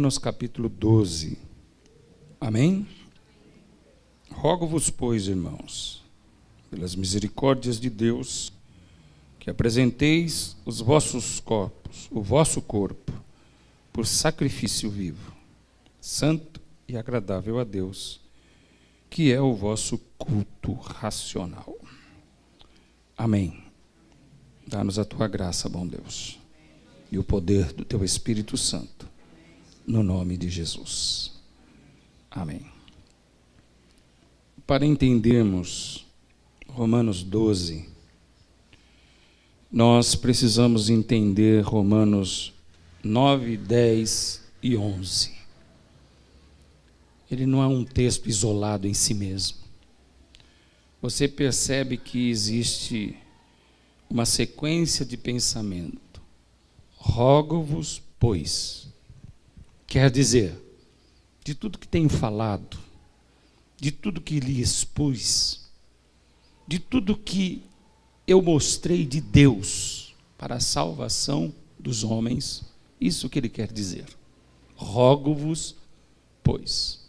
Romanos capítulo 12. Amém? Rogo-vos, pois, irmãos, pelas misericórdias de Deus, que apresenteis os vossos corpos, o vosso corpo, por sacrifício vivo, santo e agradável a Deus, que é o vosso culto racional. Amém. Dá-nos a tua graça, bom Deus, e o poder do teu Espírito Santo, no nome de Jesus. Amém. Para entendermos Romanos 12, nós precisamos entender Romanos 9, 10 e 11. Ele não é um texto isolado em si mesmo. Você percebe que existe uma sequência de pensamento. Rogo-vos, pois. Quer dizer, de tudo que tenho falado, de tudo que lhe expus, de tudo que eu mostrei de Deus para a salvação dos homens, isso que ele quer dizer. Rogo-vos, pois.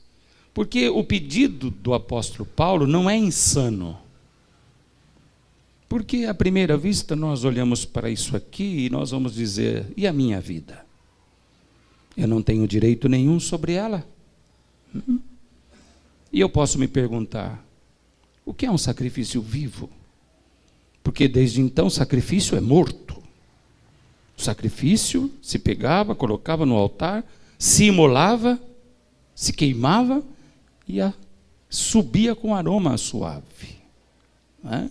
Porque o pedido do apóstolo Paulo não é insano. Porque à primeira vista nós olhamos para isso aqui e nós vamos dizer, e a minha vida? Eu não tenho direito nenhum sobre ela? E eu posso me perguntar, o que é um sacrifício vivo? Porque desde então sacrifício é morto. O sacrifício se pegava, colocava no altar, se imolava, se queimava e subia com aroma suave. Não é?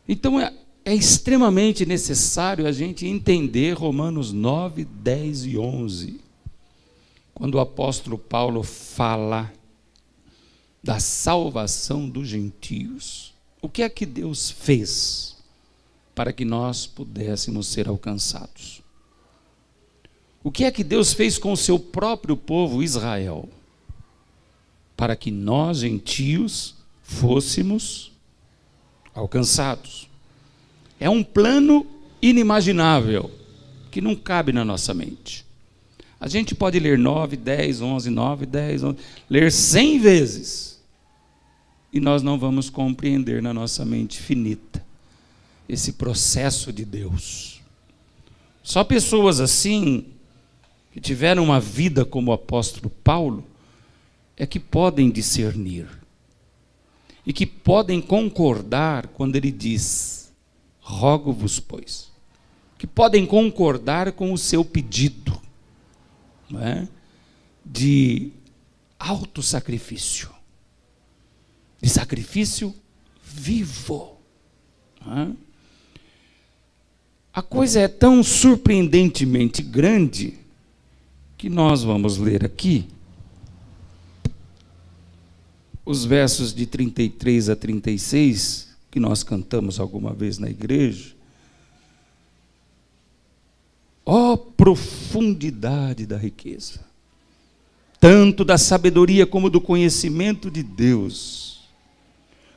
Então é extremamente necessário a gente entender Romanos 9, 10 e 11. Quando o apóstolo Paulo fala da salvação dos gentios. O que é que Deus fez para que nós pudéssemos ser alcançados? O que é que Deus fez com o seu próprio povo Israel para que nós, gentios, fôssemos alcançados? É um plano inimaginável que não cabe na nossa mente. A gente pode ler 9, 10, 11, 9, 10, 11, ler 100 vezes e nós não vamos compreender na nossa mente finita esse processo de Deus. Só pessoas assim, que tiveram uma vida como o apóstolo Paulo, é que podem discernir e que podem concordar quando ele diz, rogo-vos, pois, que podem concordar com o seu pedido, não é? De autossacrifício, de sacrifício vivo. Não é? A coisa é tão surpreendentemente grande que nós vamos ler aqui os versos de 33 a 36, que nós cantamos alguma vez na igreja. Ó profundidade da riqueza, tanto da sabedoria como do conhecimento de Deus.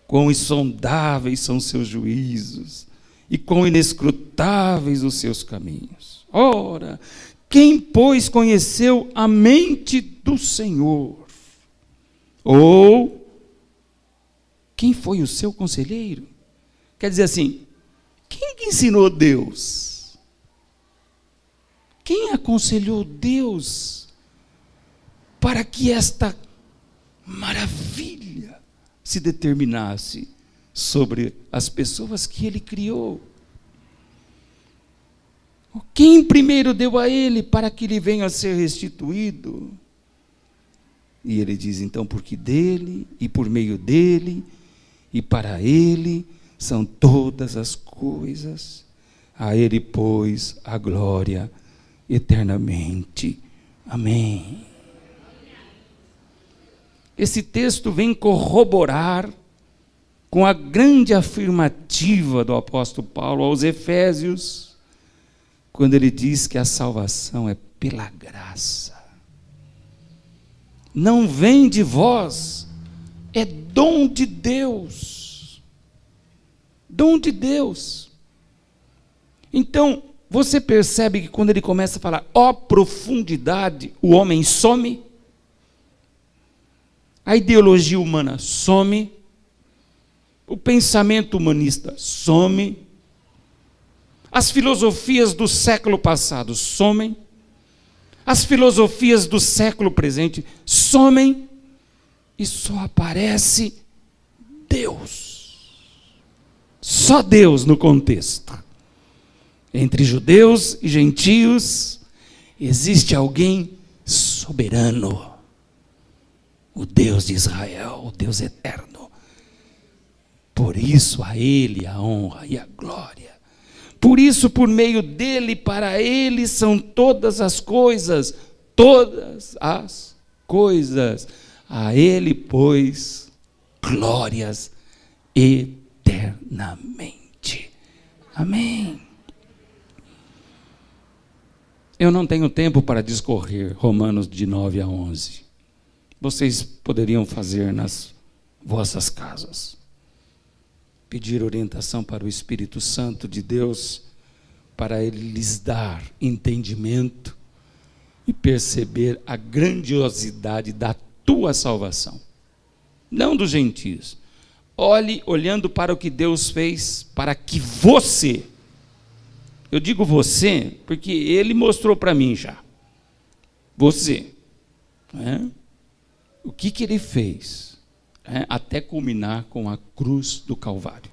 Quão insondáveis são seus juízos e quão inescrutáveis os seus caminhos. Ora, quem, pois, conheceu a mente do Senhor? Ou quem foi o seu conselheiro? Quer dizer assim, quem que ensinou Deus? Quem aconselhou Deus para que esta maravilha se determinasse sobre as pessoas que ele criou? Quem primeiro deu a ele para que lhe venha a ser restituído? E ele diz, então, porque dele, e por meio dele, e para ele, são todas as coisas. A ele, pois, a glória eternamente. Amém. Esse texto vem corroborar com a grande afirmativa do apóstolo Paulo aos Efésios, quando ele diz que a salvação é pela graça. Não vem de vós, é dom de Deus. Dom de Deus. Então, você percebe que quando ele começa a falar, ó profundidade, o homem some, a ideologia humana some, o pensamento humanista some, as filosofias do século passado somem, as filosofias do século presente somem, e só aparece Deus. Só Deus no contexto. Entre judeus e gentios existe alguém soberano, o Deus de Israel, o Deus eterno. Por isso a Ele a honra e a glória. Por isso, por meio dele, para ele são todas as coisas, todas as coisas. A ele, pois, glórias eternamente. Amém. Eu não tenho tempo para discorrer Romanos de 9 a 11. Vocês poderiam fazer nas vossas casas. Pedir orientação para o Espírito Santo de Deus, para Ele lhes dar entendimento e perceber a grandiosidade da tua salvação. Não dos gentios. Olhando para o que Deus fez, para que você, eu digo você, porque Ele mostrou para mim já. Você. O que Ele fez? Até culminar com a cruz do Calvário.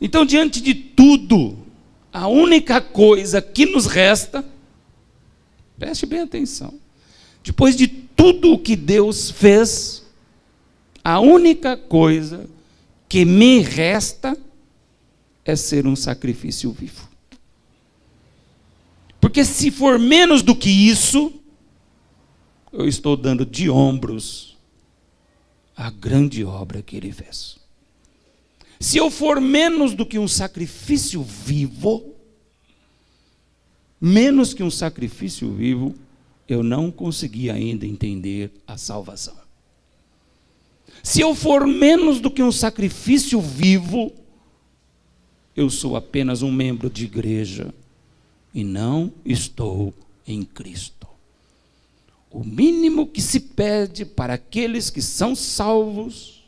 Então, diante de tudo, a única coisa que nos resta, preste bem atenção, depois de tudo o que Deus fez, a única coisa que me resta é ser um sacrifício vivo. Porque se for menos do que isso, eu estou dando de ombros a grande obra que Ele fez. Se eu for menos do que um sacrifício vivo, menos que um sacrifício vivo, eu não consegui ainda entender a salvação. Se eu for menos do que um sacrifício vivo, eu sou apenas um membro de igreja e não estou em Cristo. O mínimo que se pede para aqueles que são salvos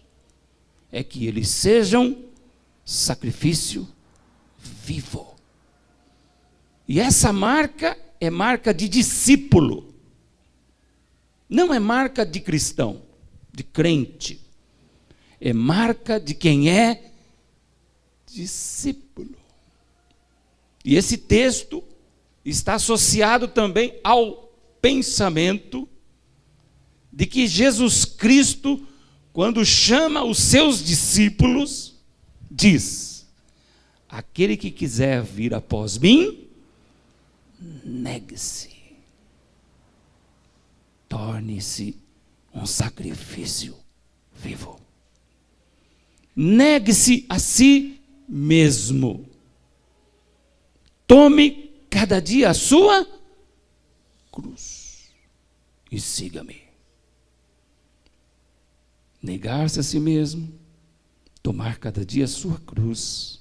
é que eles sejam sacrifício vivo. E essa marca é marca de discípulo. Não é marca de cristão, de crente. É marca de quem é discípulo. E esse texto está associado também ao pensamento de que Jesus Cristo, quando chama os seus discípulos, diz: aquele que quiser vir após mim, negue-se, torne-se um sacrifício vivo. Negue-se a si mesmo. Tome cada dia a sua cruz e siga-me. Negar-se a si mesmo, tomar cada dia a sua cruz,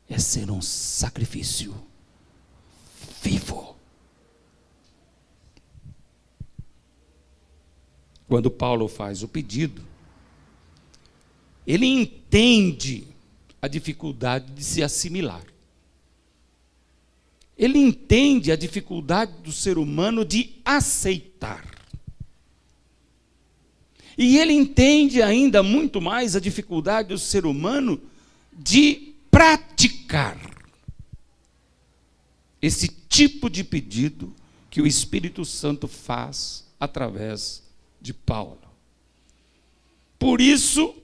é ser um sacrifício vivo. Quando Paulo faz o pedido, ele entende a dificuldade de se assimilar. Ele entende a dificuldade do ser humano de aceitar. E ele entende ainda muito mais a dificuldade do ser humano de praticar esse tipo de pedido que o Espírito Santo faz através de Paulo. Por isso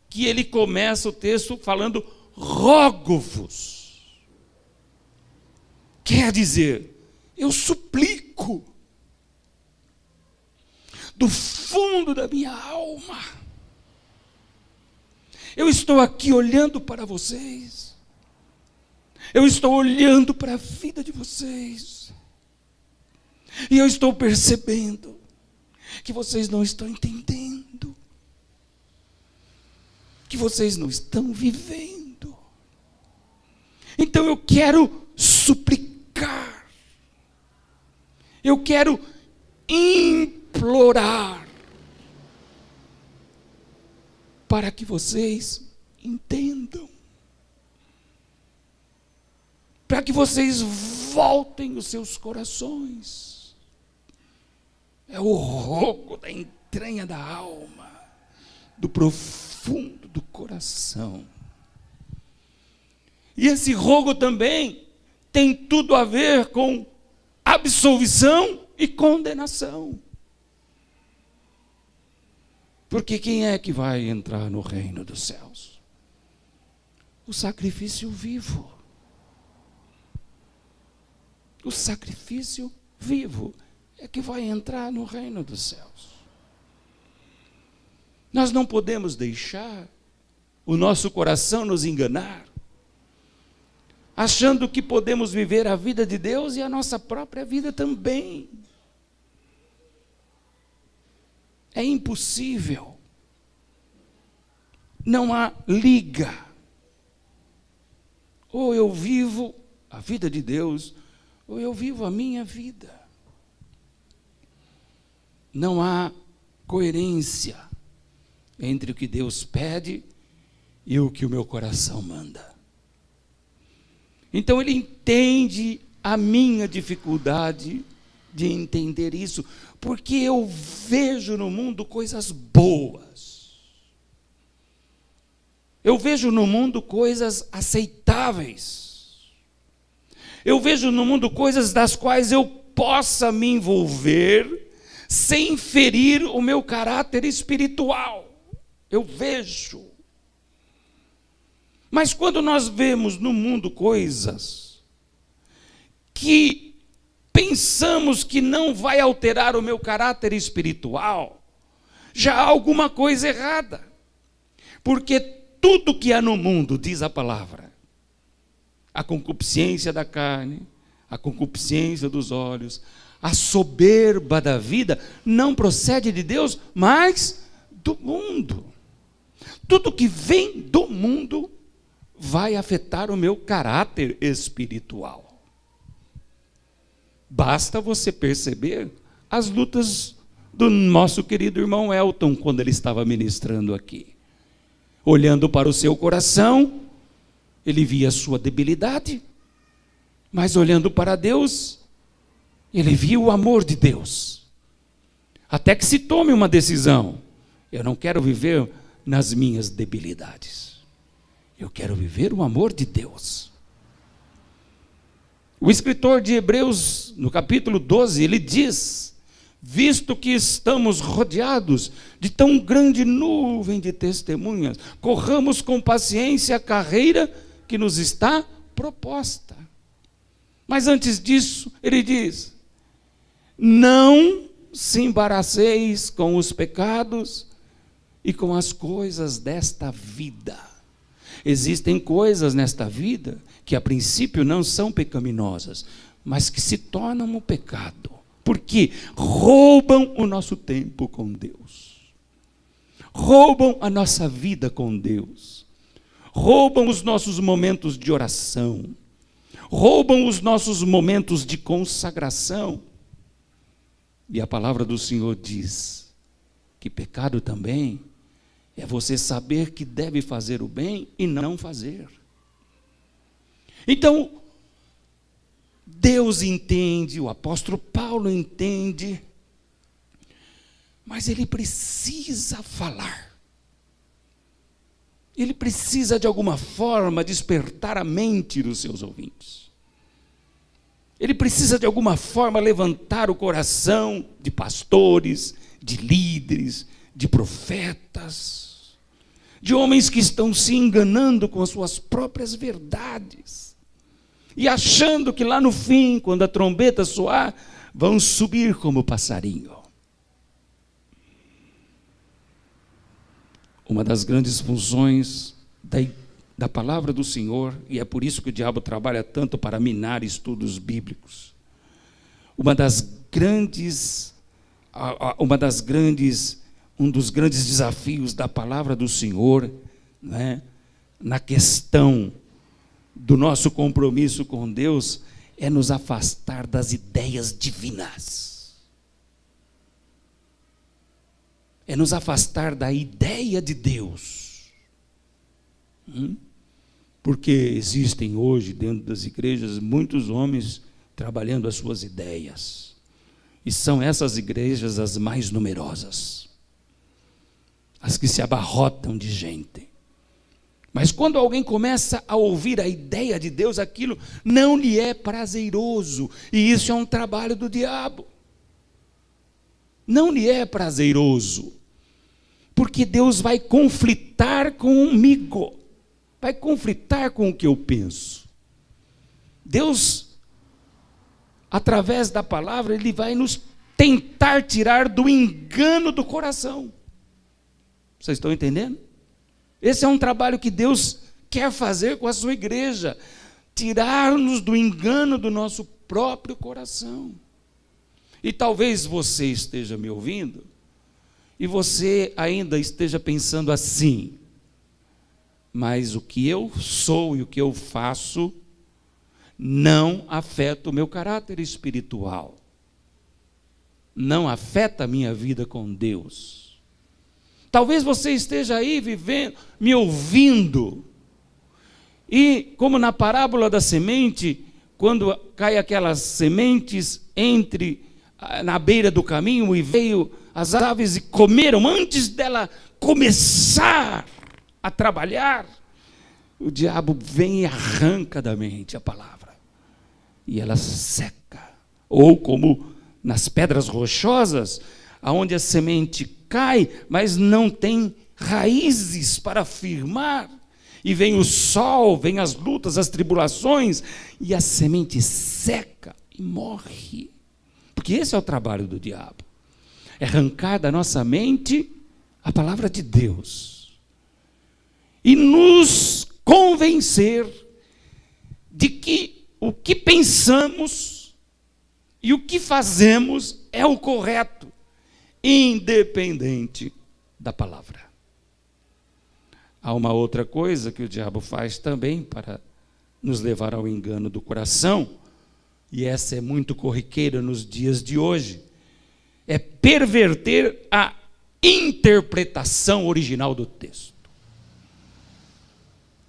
que ele começa o texto falando: rogo-vos. Quer dizer, eu suplico, do fundo da minha alma, eu estou aqui olhando para vocês, eu estou olhando para a vida de vocês, e eu estou percebendo que vocês não estão entendendo, que vocês não estão vivendo. Então eu quero suplicar, eu quero implorar, para que vocês entendam, para que vocês voltem os seus corações. É o rogo da entranha da alma, do profundo do coração. E esse rogo também tem tudo a ver com absolvição e condenação. Porque quem é que vai entrar no reino dos céus? O sacrifício vivo. O sacrifício vivo é que vai entrar no reino dos céus. Nós não podemos deixar o nosso coração nos enganar, achando que podemos viver a vida de Deus e a nossa própria vida também. É impossível. Não há liga. Ou eu vivo a vida de Deus, ou eu vivo a minha vida. Não há coerência entre o que Deus pede e o que o meu coração manda. Então ele entende a minha dificuldade de entender isso, porque eu vejo no mundo coisas boas. Eu vejo no mundo coisas aceitáveis. Eu vejo no mundo coisas das quais eu possa me envolver sem ferir o meu caráter espiritual. Eu vejo. Mas quando nós vemos no mundo coisas que pensamos que não vai alterar o meu caráter espiritual, já há alguma coisa errada. Porque tudo que há no mundo, diz a palavra, a concupiscência da carne, a concupiscência dos olhos, a soberba da vida, não procede de Deus, mas do mundo. Tudo que vem do mundo vai afetar o meu caráter espiritual. Basta você perceber as lutas do nosso querido irmão Elton, quando ele estava ministrando aqui. Olhando para o seu coração, ele via a sua debilidade, mas olhando para Deus, ele viu o amor de Deus. Até que se tome uma decisão. Eu não quero viver nas minhas debilidades. Eu quero viver o amor de Deus. O escritor de Hebreus, no capítulo 12, ele diz: visto que estamos rodeados de tão grande nuvem de testemunhas, corramos com paciência a carreira que nos está proposta. Mas antes disso, ele diz: não se embaraceis com os pecados e com as coisas desta vida. Existem coisas nesta vida que a princípio não são pecaminosas, mas que se tornam um pecado. Porque roubam o nosso tempo com Deus. Roubam a nossa vida com Deus. Roubam os nossos momentos de oração. Roubam os nossos momentos de consagração. E a palavra do Senhor diz que pecado também é você saber que deve fazer o bem e não fazer. Então, Deus entende, o apóstolo Paulo entende, mas ele precisa falar. Ele precisa, de alguma forma, despertar a mente dos seus ouvintes. Ele precisa, de alguma forma, levantar o coração de pastores, de líderes, de profetas, de homens que estão se enganando com as suas próprias verdades e achando que lá no fim, quando a trombeta soar, vão subir como passarinho. Uma das grandes funções da palavra do Senhor, e é por isso que o diabo trabalha tanto para minar estudos bíblicos, um dos grandes desafios da palavra do Senhor, né, na questão do nosso compromisso com Deus, é nos afastar das ideias divinas. É nos afastar da ideia de Deus. Porque existem hoje, dentro das igrejas, muitos homens trabalhando as suas ideias. E são essas igrejas as mais numerosas, as que se abarrotam de gente. Mas quando alguém começa a ouvir a ideia de Deus, aquilo não lhe é prazeroso. E isso é um trabalho do diabo. Não lhe é prazeroso. Porque Deus vai conflitar comigo. Vai conflitar com o que eu penso. Deus, através da palavra, Ele vai nos tentar tirar do engano do coração. Vocês estão entendendo? Esse é um trabalho que Deus quer fazer com a sua igreja. Tirar-nos do engano do nosso próprio coração. E talvez você esteja me ouvindo, e você ainda esteja pensando assim: mas o que eu sou e o que eu faço não afeta o meu caráter espiritual. Não afeta a minha vida com Deus. Talvez você esteja aí vivendo, me ouvindo, e como na parábola da semente, quando cai aquelas sementes na beira do caminho, e veio as aves e comeram, antes dela começar a trabalhar, o diabo vem e arranca da mente a palavra, e ela seca. Ou como nas pedras rochosas, aonde a semente cai, mas não tem raízes para firmar, e vem o sol, vem as lutas, as tribulações, e a semente seca e morre. Porque esse é o trabalho do diabo, é arrancar da nossa mente a palavra de Deus, e nos convencer de que o que pensamos e o que fazemos é o correto, independente da palavra. Há uma outra coisa que o diabo faz também para nos levar ao engano do coração, e essa é muito corriqueira nos dias de hoje, é perverter a interpretação original do texto.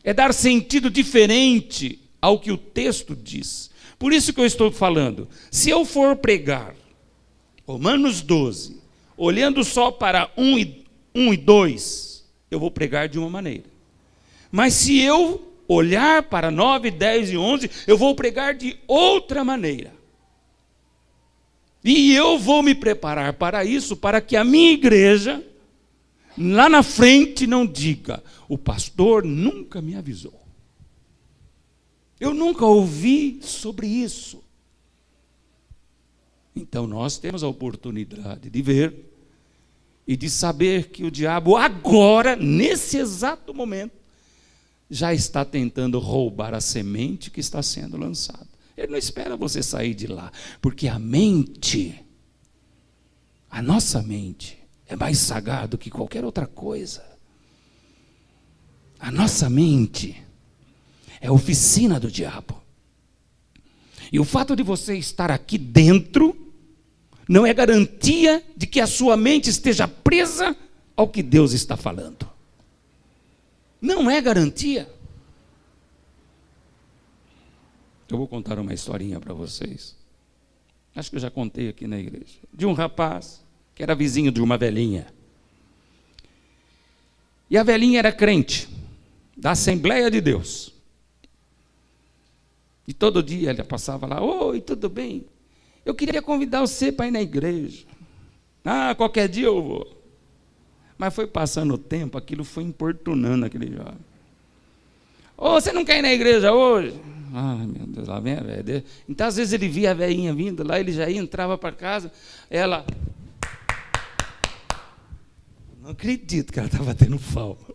É dar sentido diferente ao que o texto diz. Por isso que eu estou falando, se eu for pregar Romanos 12, olhando só para 1 e 2, eu vou pregar de uma maneira. Mas se eu olhar para 9, 10 e 11, eu vou pregar de outra maneira. E eu vou me preparar para isso, para que a minha igreja, lá na frente, não diga: o pastor nunca me avisou. Eu nunca ouvi sobre isso. Então nós temos a oportunidade de ver e de saber que o diabo agora, nesse exato momento, já está tentando roubar a semente que está sendo lançada. Ele não espera você sair de lá, porque a mente, a nossa mente, é mais sagaz do que qualquer outra coisa. A nossa mente é a oficina do diabo. E o fato de você estar aqui dentro não é garantia de que a sua mente esteja presa ao que Deus está falando. Não é garantia. Eu vou contar uma historinha para vocês. Acho que eu já contei aqui na igreja. De um rapaz que era vizinho de uma velhinha. E a velhinha era crente da Assembleia de Deus. E todo dia ela passava lá: oi, tudo bem? Eu queria convidar você para ir na igreja. Ah, qualquer dia eu vou. Mas foi passando o tempo, aquilo foi importunando aquele jovem. Ô, você não quer ir na igreja hoje? Ai, meu Deus, lá vem a velha. Então, às vezes ele via a velhinha vindo lá, ele já ia, entrava para casa, ela... Não acredito que ela estava tendo falta.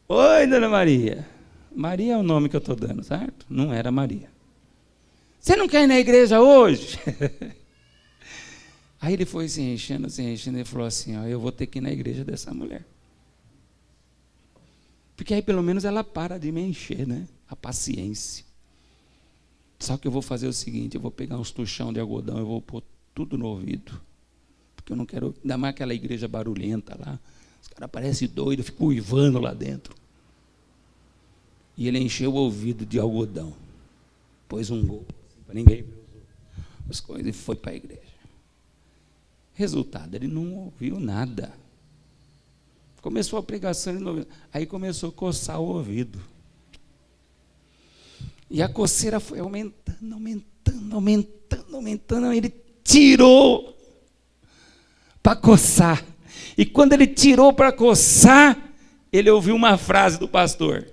Oi, dona Maria. Maria é o nome que eu estou dando, certo? Não era Maria. Você não quer ir na igreja hoje? Aí ele foi se enchendo, e falou assim: ó, eu vou ter que ir na igreja dessa mulher. Porque aí pelo menos ela para de me encher, né? A paciência. Só que eu vou fazer o seguinte, eu vou pegar uns tuchão de algodão, eu vou pôr tudo no ouvido. Porque eu não quero, ainda mais aquela igreja barulhenta lá. Os caras parecem doidos, ficam uivando lá dentro. E ele encheu o ouvido de algodão. Pôs um gol, assim, para ninguém ver as coisas, e foi para a igreja. Resultado, ele não ouviu nada. Começou a pregação, ele não ouviu. Aí começou a coçar o ouvido. E a coceira foi aumentando. Ele tirou para coçar. E quando ele tirou para coçar, ele ouviu uma frase do pastor: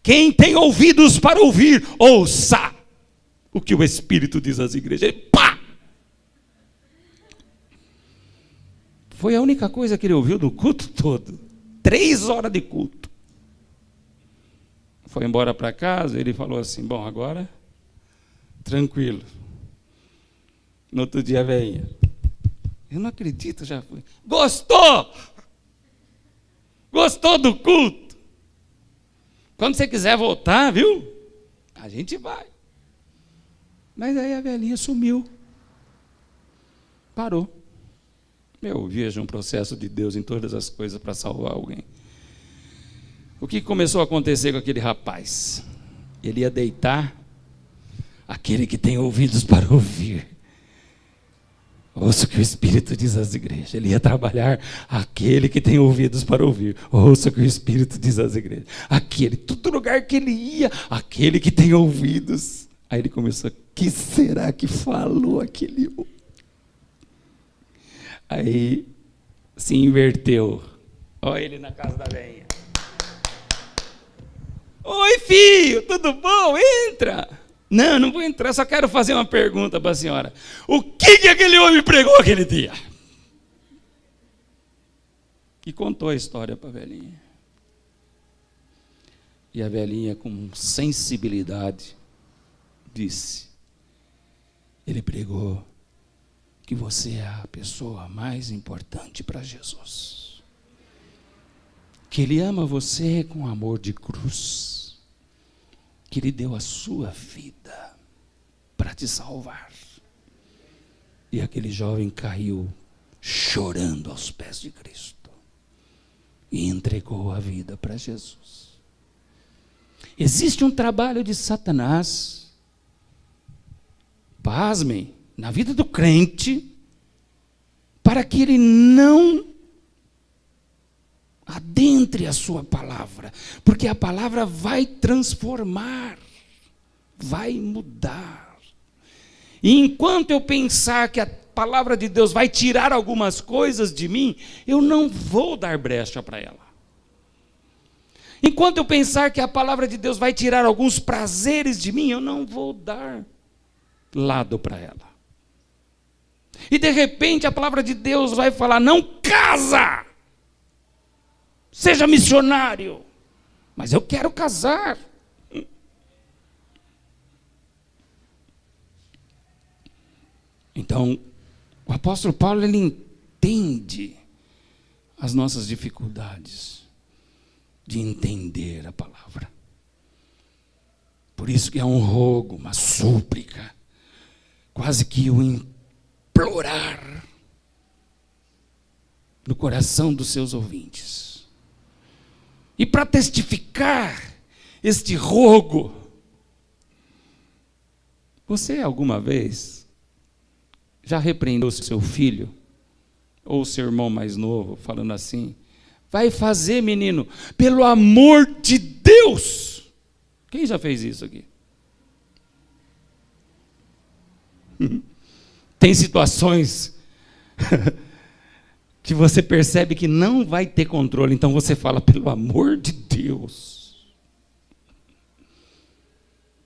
quem tem ouvidos para ouvir, ouça o que o Espírito diz às igrejas. Ele, pá! Foi a única coisa que ele ouviu do culto todo. 3 horas de culto. Foi embora para casa, ele falou assim, bom, agora, tranquilo. No outro dia, velhinha, eu não acredito, já fui. Gostou? Gostou do culto? Quando você quiser voltar, viu? A gente vai. Mas aí a velhinha sumiu. Parou. Eu vejo um processo de Deus em todas as coisas para salvar alguém. O que começou a acontecer com aquele rapaz? Ele ia deitar, aquele que tem ouvidos para ouvir. Ouça o que o Espírito diz às igrejas. Ele ia trabalhar, aquele que tem ouvidos para ouvir. Ouça o que o Espírito diz às igrejas. Aquele, todo lugar que ele ia, aquele que tem ouvidos. Aí ele começou, que será que falou aquele homem? Aí se inverteu. Olha ele na casa da velhinha. Oi, filho, tudo bom? Entra. Não, não vou entrar, só quero fazer uma pergunta para a senhora. O que aquele homem pregou aquele dia? E contou a história para a velhinha. E a velhinha, com sensibilidade, disse: ele pregou que você é a pessoa mais importante para Jesus. Que ele ama você com amor de cruz. Que ele deu a sua vida para te salvar. E aquele jovem caiu chorando aos pés de Cristo. E entregou a vida para Jesus. Existe um trabalho de Satanás, pasmem, na vida do crente, para que ele não adentre a sua palavra, porque a palavra vai transformar, vai mudar. E enquanto eu pensar que a palavra de Deus vai tirar algumas coisas de mim, eu não vou dar brecha para ela. Enquanto eu pensar que a palavra de Deus vai tirar alguns prazeres de mim, eu não vou dar lado para ela. E de repente a palavra de Deus vai falar, não casa! Seja missionário, mas eu quero casar. Então, o apóstolo Paulo, ele entende as nossas dificuldades de entender a palavra. Por isso que é um rogo, uma súplica, quase que o implorar no coração dos seus ouvintes. E para testificar este rogo, você alguma vez já repreendeu seu filho ou seu irmão mais novo, falando assim, vai fazer, menino, pelo amor de Deus? Quem já fez isso aqui? Tem situações que você percebe que não vai ter controle, então você fala, pelo amor de Deus.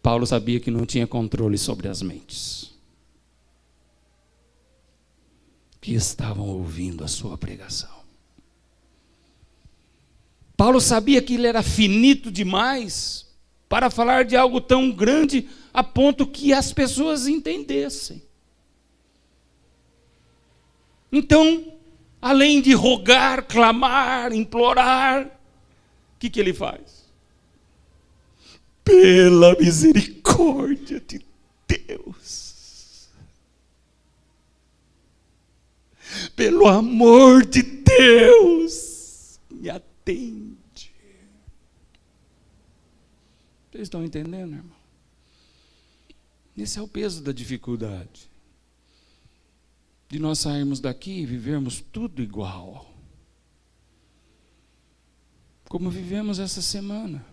Paulo sabia que não tinha controle sobre as mentes que estavam ouvindo a sua pregação. Paulo sabia que ele era finito demais para falar de algo tão grande a ponto que as pessoas entendessem. Então, além de rogar, clamar, implorar, o que ele faz? Pela misericórdia de Deus, pelo amor de Deus, me atende. Vocês estão entendendo, irmão? Esse é o peso da dificuldade. De nós sairmos daqui e vivermos tudo igual. Como vivemos essa semana.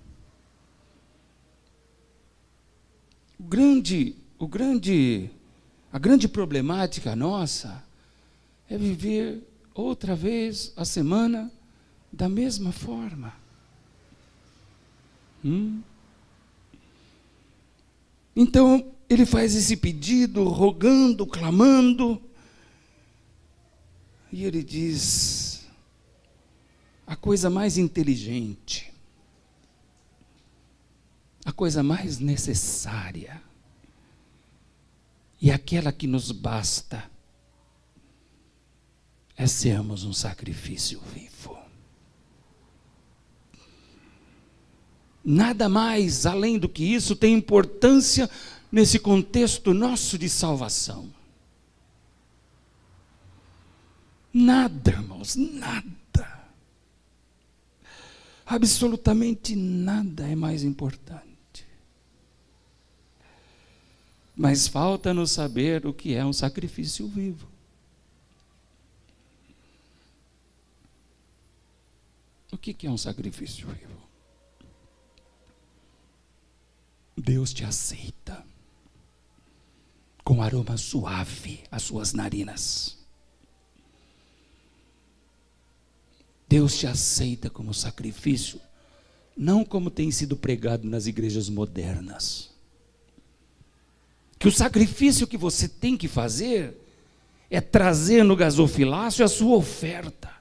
A grande problemática nossa é viver outra vez a semana da mesma forma. Então, ele faz esse pedido, rogando, clamando, e ele diz: a coisa mais inteligente, a coisa mais necessária, e aquela que nos basta, é sermos um sacrifício vivo. Nada mais além do que isso tem importância nesse contexto nosso de salvação. Nada, irmãos, nada. Absolutamente nada é mais importante. Mas falta-nos saber o que é um sacrifício vivo. O que é um sacrifício vivo? Deus te aceita com aroma suave às suas narinas. Deus te aceita como sacrifício, não como tem sido pregado nas igrejas modernas. Que o sacrifício que você tem que fazer é trazer no gasofilácio a sua oferta.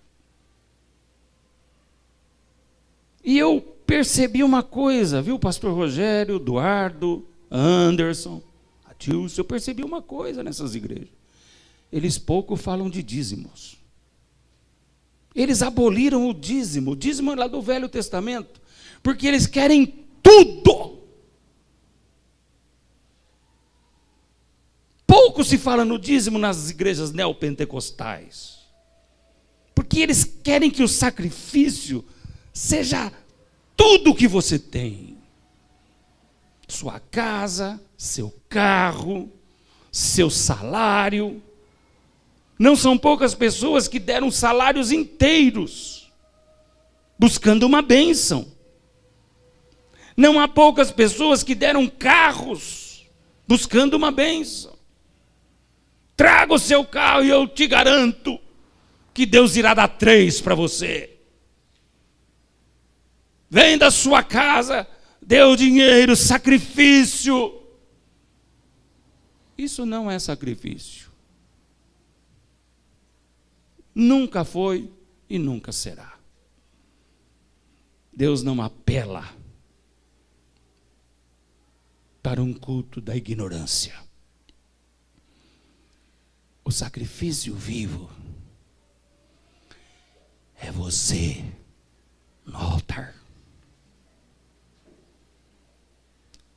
E eu percebi uma coisa, viu, pastor Rogério, Eduardo, Anderson, Atilson, eu percebi uma coisa nessas igrejas. Eles pouco falam de dízimos. Eles aboliram o dízimo é lá do Velho Testamento, porque eles querem tudo. Pouco se fala no dízimo nas igrejas neopentecostais, porque eles querem que o sacrifício seja tudo o que você tem. Sua casa, seu carro, seu salário. Não são poucas pessoas que deram salários inteiros, buscando uma bênção. Não há poucas pessoas que deram carros, buscando uma bênção. Traga o seu carro e eu te garanto que Deus irá dar 3 para você. Venda a sua casa, dê o dinheiro, sacrifício. Isso não é sacrifício. Nunca foi e nunca será. Deus não apela para um culto da ignorância. O sacrifício vivo é você no altar.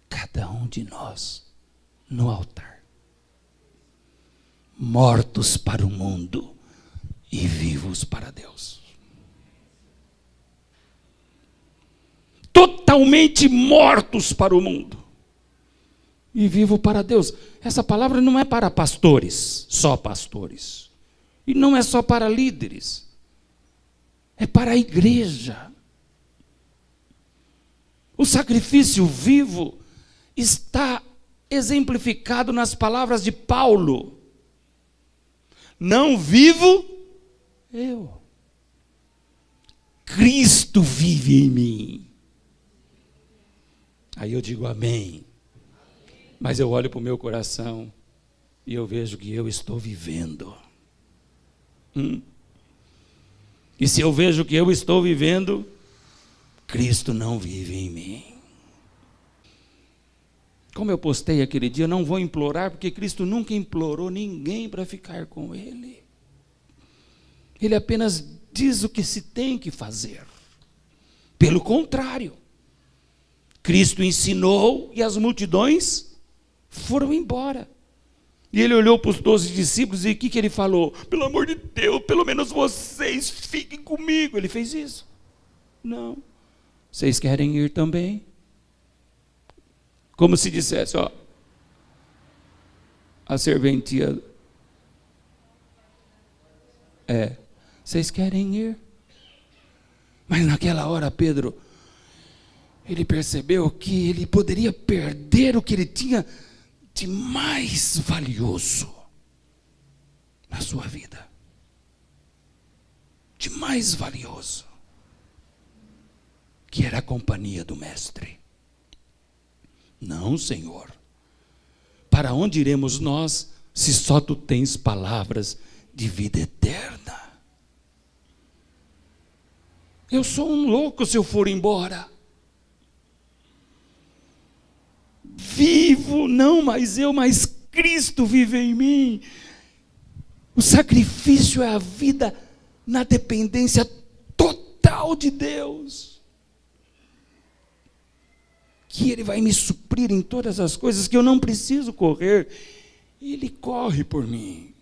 Cada um de nós no altar. Mortos para o mundo e vivos para Deus. Totalmente mortos para o mundo e vivo para Deus. Essa palavra não é para pastores, só pastores. E não é só para líderes. É para a igreja. O sacrifício vivo está exemplificado nas palavras de Paulo. Não vivo eu. Cristo vive em mim. Aí eu digo amém. Mas eu olho para o meu coração e eu vejo que eu estou vivendo. E se eu vejo que eu estou vivendo, Cristo não vive em mim. Como eu postei aquele dia, eu não vou implorar, porque Cristo nunca implorou ninguém para ficar com Ele. Ele apenas diz o que se tem que fazer. Pelo contrário, Cristo ensinou e as multidões foram embora. E ele olhou para os 12 discípulos e o que ele falou? Pelo amor de Deus, pelo menos vocês fiquem comigo. Ele fez isso? Não. Vocês querem ir também? Como se dissesse, ó, a serventia, vocês querem ir? Mas naquela hora, Pedro, ele percebeu que ele poderia perder o que ele tinha de mais valioso na sua vida. De mais valioso. Que era a companhia do Mestre. Não, Senhor. Para onde iremos nós, se só tu tens palavras de vida eterna? Eu sou um louco se eu for embora. Vivo, não mais eu, mas Cristo vive em mim. O sacrifício é a vida na dependência total de Deus. Que Ele vai me suprir em todas as coisas, que eu não preciso correr, Ele corre por mim.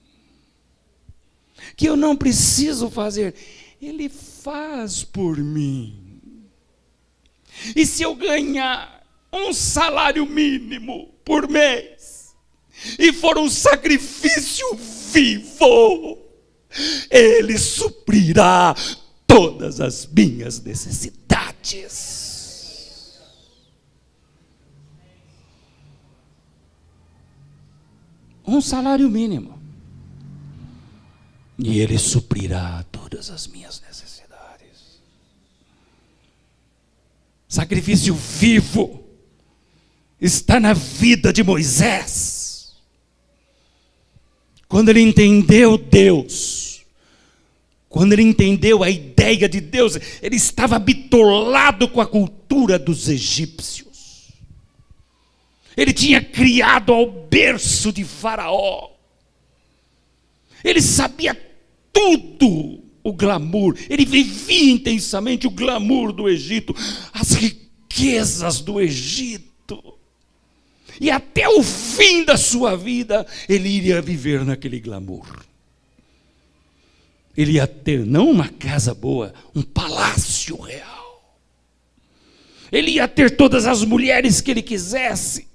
Que eu não preciso fazer, Ele faz por mim. E se eu ganhar um salário mínimo por mês, e for um sacrifício vivo, Ele suprirá todas as minhas necessidades. Um salário mínimo. E Ele suprirá todas as minhas necessidades. Sacrifício vivo está na vida de Moisés. Quando ele entendeu Deus, quando ele entendeu a ideia de Deus, ele estava bitolado com a cultura dos egípcios. Ele tinha criado ao berço de Faraó. Ele sabia tudo, o glamour. Ele vivia intensamente o glamour do Egito, as riquezas do Egito. E até o fim da sua vida, ele iria viver naquele glamour. Ele ia ter não uma casa boa, um palácio real. Ele ia ter todas as mulheres que ele quisesse.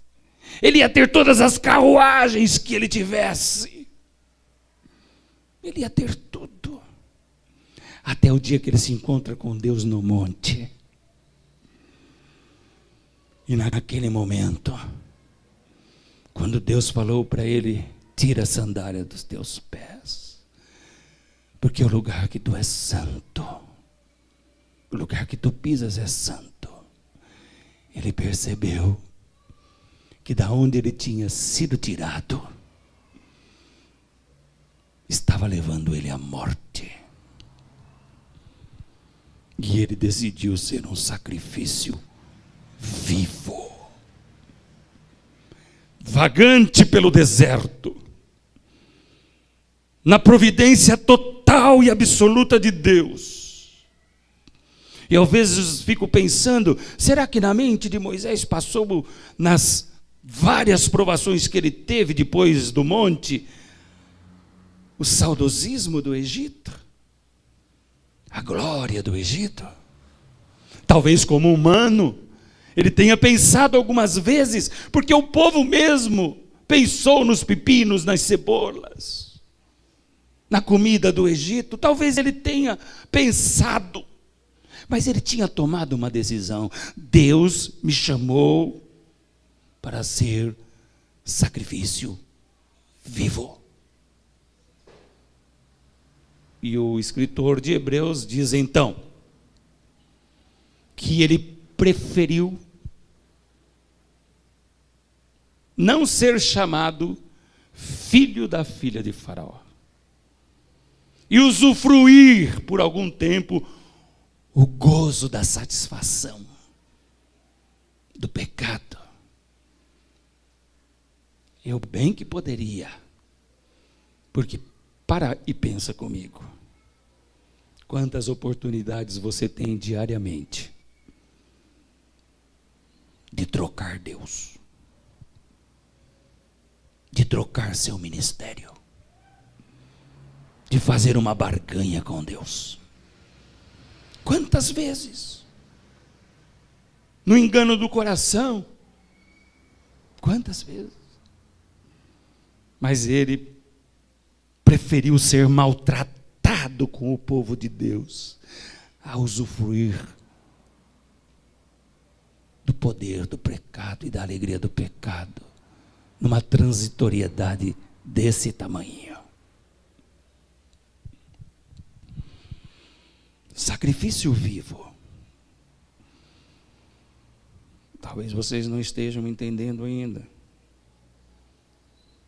Ele ia ter todas as carruagens que ele tivesse. Ele ia ter tudo. Até o dia que ele se encontra com Deus no monte. E naquele momento, quando Deus falou para ele, tira a sandália dos teus pés. Porque o lugar que tu és santo, o lugar que tu pisas é santo. Ele percebeu que da onde ele tinha sido tirado, estava levando ele à morte. E ele decidiu ser um sacrifício vivo, vagante pelo deserto, na providência total e absoluta de Deus. E às vezes fico pensando, será que na mente de Moisés passou nas várias provações que ele teve depois do monte, o saudosismo do Egito, a glória do Egito? Talvez como humano, ele tenha pensado algumas vezes, porque o povo mesmo pensou nos pepinos, nas cebolas, na comida do Egito. Talvez ele tenha pensado, mas ele tinha tomado uma decisão. Deus me chamou para ser sacrifício vivo. E o escritor de Hebreus diz então, que ele preferiu não ser chamado filho da filha de Faraó. E usufruir por algum tempo o gozo da satisfação do pecado. Eu bem que poderia, porque para e pensa comigo, quantas oportunidades você tem diariamente de trocar Deus, de trocar seu ministério, de fazer uma barganha com Deus. Quantas vezes? No engano do coração. Quantas vezes? Mas ele preferiu ser maltratado com o povo de Deus a usufruir do poder do pecado e da alegria do pecado, numa transitoriedade desse tamanho. Sacrifício vivo. Talvez vocês não estejam me entendendo ainda.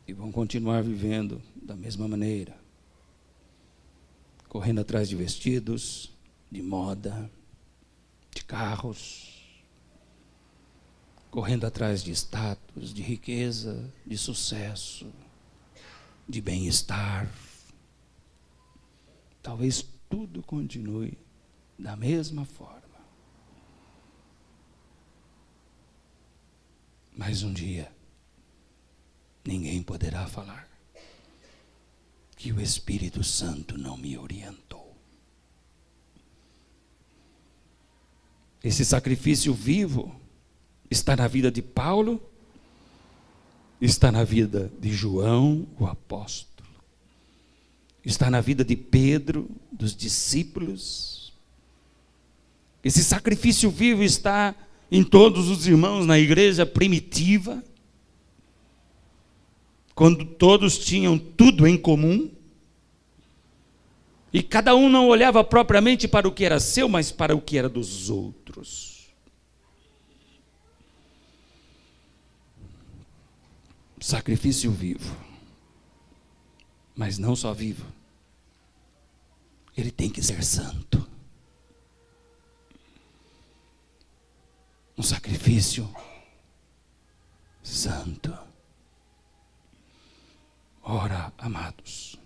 E vão continuar vivendo da mesma maneira. Correndo atrás de vestidos, de moda, de carros. Correndo atrás de status, de riqueza, de sucesso, de bem-estar. Talvez tudo continue da mesma forma. Mas um dia, ninguém poderá falar que o Espírito Santo não me orientou. Esse sacrifício vivo está na vida de Paulo, está na vida de João, o apóstolo, está na vida de Pedro, dos discípulos. Esse sacrifício vivo está em todos os irmãos na igreja primitiva, quando todos tinham tudo em comum, e cada um não olhava propriamente para o que era seu, mas para o que era dos outros. Sacrifício vivo, mas não só vivo, ele tem que ser santo. Um sacrifício santo. Ora, amados,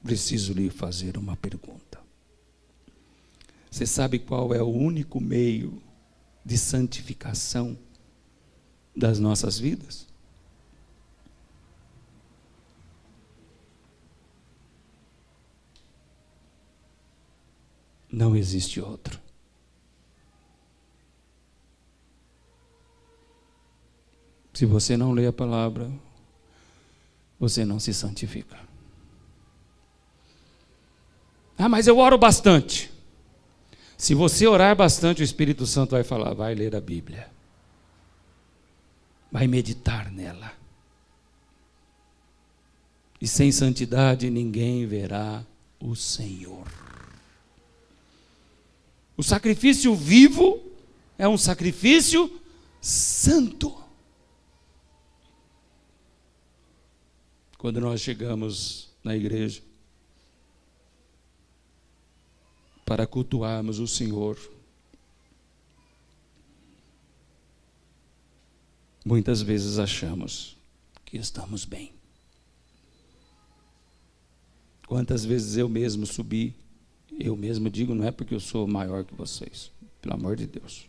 preciso lhe fazer uma pergunta. Você sabe qual é o único meio de santificação das nossas vidas? Não existe outro. Se você não lê a palavra, você não se santifica. Ah, mas eu oro bastante. Se você orar bastante, o Espírito Santo vai falar, vai ler a Bíblia. Vai meditar nela. E sem santidade ninguém verá o Senhor. O sacrifício vivo é um sacrifício santo. Quando nós chegamos na igreja para cultuarmos o Senhor, muitas vezes achamos que estamos bem. Quantas vezes eu mesmo subi, eu mesmo digo, não é porque eu sou maior que vocês, pelo amor de Deus.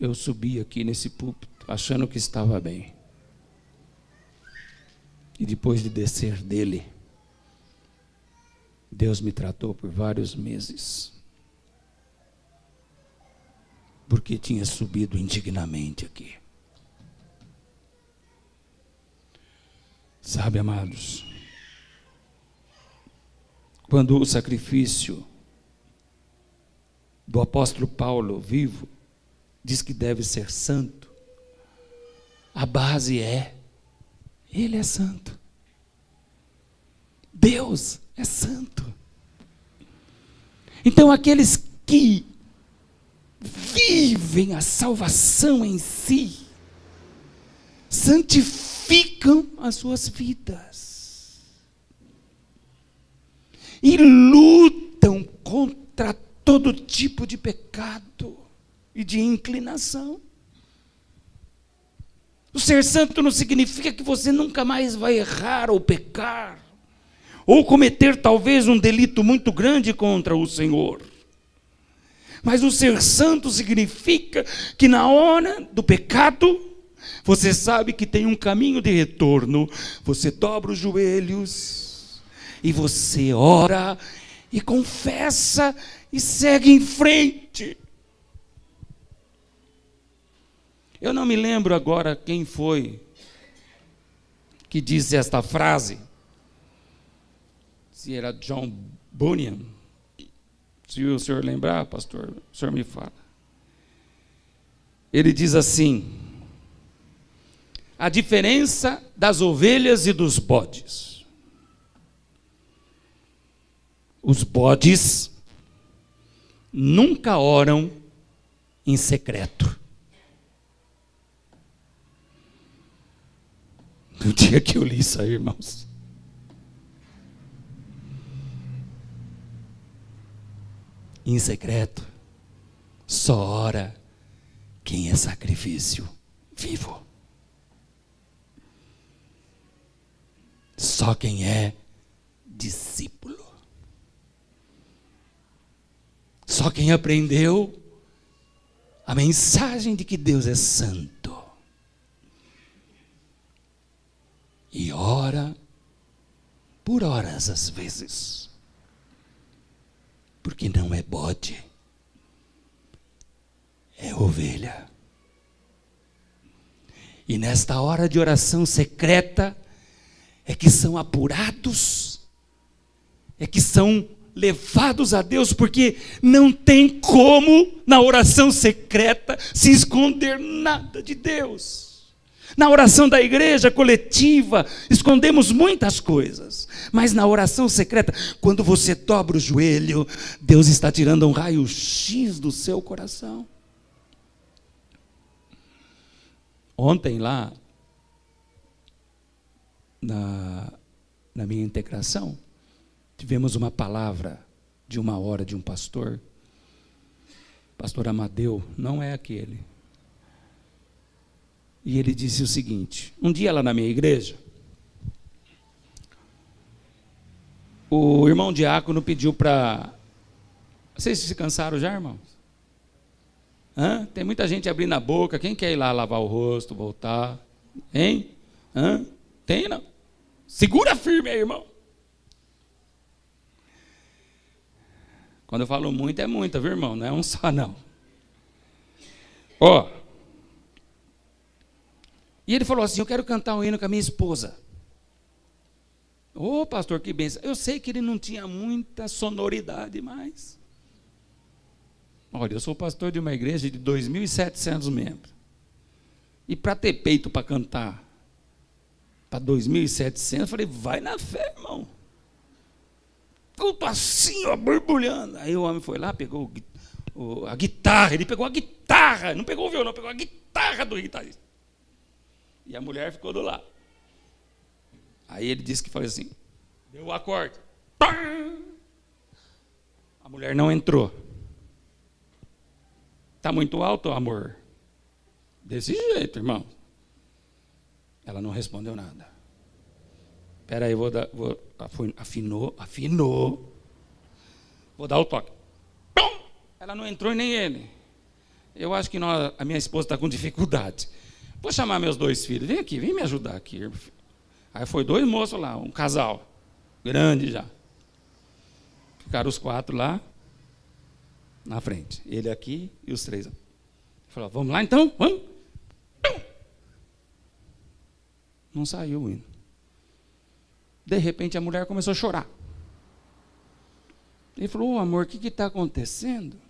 Eu subi aqui nesse púlpito achando que estava bem. E depois de descer dele, Deus me tratou por vários meses. Porque tinha subido indignamente aqui. Sabe, amados, quando o sacrifício do apóstolo Paulo vivo diz que deve ser santo, a base é: ele é santo. Deus é santo. Então aqueles que vivem a salvação em si, santificam as suas vidas e lutam contra todo tipo de pecado e de inclinação. O ser santo não significa que você nunca mais vai errar ou pecar, ou cometer talvez um delito muito grande contra o Senhor. Mas o ser santo significa que na hora do pecado, você sabe que tem um caminho de retorno, você dobra os joelhos e você ora e confessa e segue em frente. Eu não me lembro agora quem foi que disse esta frase, se era John Bunyan. Se o senhor lembrar, pastor, o senhor me fala. Ele diz assim: a diferença das ovelhas e dos bodes. Os bodes nunca oram em secreto. No dia que eu li isso aí, irmãos, em secreto, só ora quem é sacrifício vivo. Só quem é discípulo. Só quem aprendeu a mensagem de que Deus é santo. E ora por horas às vezes. Porque não é bode, é ovelha. E nesta hora de oração secreta, é que são apurados, é que são levados a Deus, porque não tem como, na oração secreta, se esconder nada de Deus. Na oração da igreja coletiva, escondemos muitas coisas, mas na oração secreta, quando você dobra o joelho, Deus está tirando um raio-x do seu coração. Ontem lá, na minha integração, tivemos uma palavra de 1 hora de um pastor Amadeu, não é aquele. E ele disse o seguinte: um dia lá na minha igreja, o irmão diácono pediu para... Vocês se cansaram já, irmãos? Tem muita gente abrindo a boca. Quem quer ir lá lavar o rosto, voltar? Hein? Tem, não? Segura firme aí, irmão. Quando eu falo muito, é muita, viu, irmão? Não é um só, não. E ele falou assim: eu quero cantar um hino com a minha esposa. Ô, pastor, que bênção. Eu sei que ele não tinha muita sonoridade, mas... Olha, eu sou pastor de uma igreja de 2.700 membros. E para ter peito para cantar para 2.700, eu falei: vai na fé, irmão. Culto assim, ó, borbulhando. Aí o homem foi lá, pegou a guitarra. Ele pegou a guitarra, não pegou o violão, pegou a guitarra do guitarrista. E a mulher ficou do lado. Aí ele disse que foi assim, deu o acorde. A mulher não entrou. Está muito alto, amor? Desse jeito, irmão. Ela não respondeu nada. Espera aí, afinou. Vou dar o toque. Pum! Ela não entrou e nem ele. Eu acho que a minha esposa está com dificuldade. Vou chamar meus 2 filhos. Vem aqui, vem me ajudar aqui. Aí foi 2 moços lá, um casal. Grande já. Ficaram os 4 lá na frente. Ele aqui e os 3. Falou: vamos lá então? Vamos? Não saiu o hino. De repente a mulher começou a chorar. Ele falou: amor, o que está acontecendo?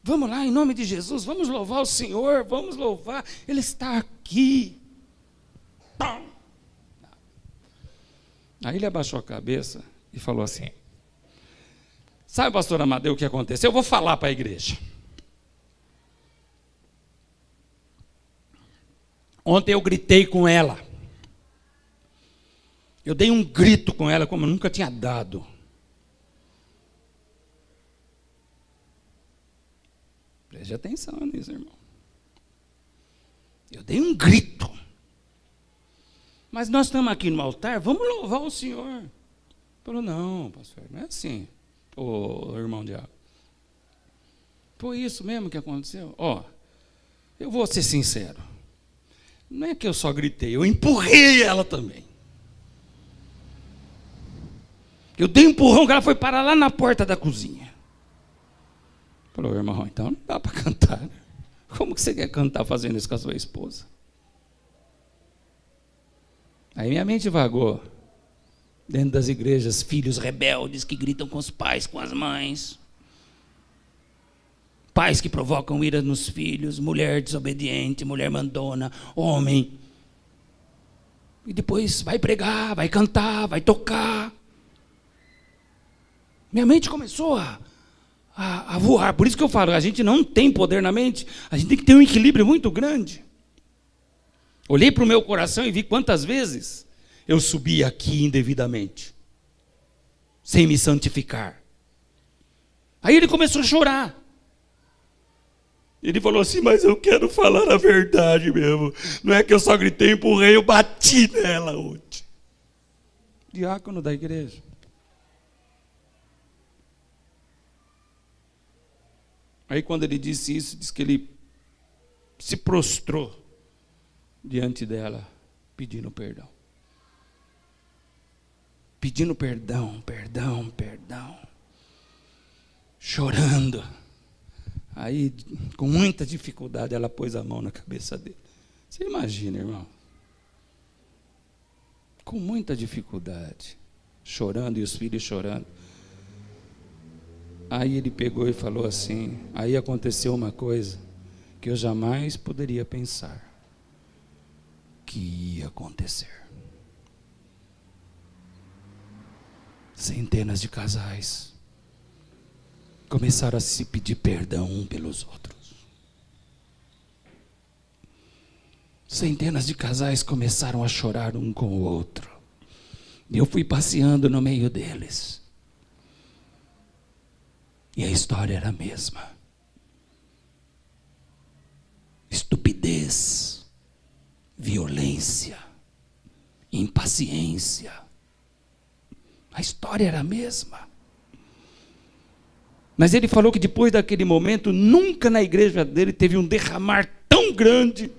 Vamos lá, em nome de Jesus, vamos louvar o Senhor, vamos louvar, Ele está aqui. Aí ele abaixou a cabeça e falou assim: sabe, pastor Amadeu, o que aconteceu? Eu vou falar para a igreja. Ontem eu gritei com ela. Eu dei um grito com ela como eu nunca tinha dado. Preste atenção nisso, irmão. Eu dei um grito. Mas nós estamos aqui no altar, vamos louvar o Senhor. Ele falou: não, pastor, não é assim. Ô, irmão diabo. Foi isso mesmo que aconteceu? Eu vou ser sincero. Não é que eu só gritei, eu empurrei ela também. Eu dei um empurrão que ela foi parar lá na porta da cozinha. Falou, irmão, então não dá para cantar. Como que você quer cantar fazendo isso com a sua esposa? Aí minha mente vagou. Dentro das igrejas, filhos rebeldes que gritam com os pais, com as mães. Pais que provocam ira nos filhos, mulher desobediente, mulher mandona, homem. E depois vai pregar, vai cantar, vai tocar. Minha mente começou a voar. Por isso que eu falo, a gente não tem poder na mente, a gente tem que ter um equilíbrio muito grande. Olhei para o meu coração e vi quantas vezes eu subi aqui indevidamente, sem me santificar. Aí ele começou a chorar. Ele falou assim, mas eu quero falar a verdade mesmo. Não é que eu só gritei, empurrei, eu bati nela hoje. Diácono da igreja. Aí quando ele disse isso, disse que ele se prostrou diante dela, pedindo perdão. Pedindo perdão, perdão, perdão. Chorando. Aí, com muita dificuldade, ela pôs a mão na cabeça dele. Você imagina, irmão? Com muita dificuldade. Chorando e os filhos chorando. Aí ele pegou e falou assim, aí aconteceu uma coisa que eu jamais poderia pensar que ia acontecer. Centenas de casais começaram a se pedir perdão um pelos outros. Centenas de casais começaram a chorar um com o outro. E eu fui passeando no meio deles. E a história era a mesma. Estupidez, violência, impaciência. A história era a mesma. Mas ele falou que depois daquele momento, nunca na igreja dele teve um derramar tão grande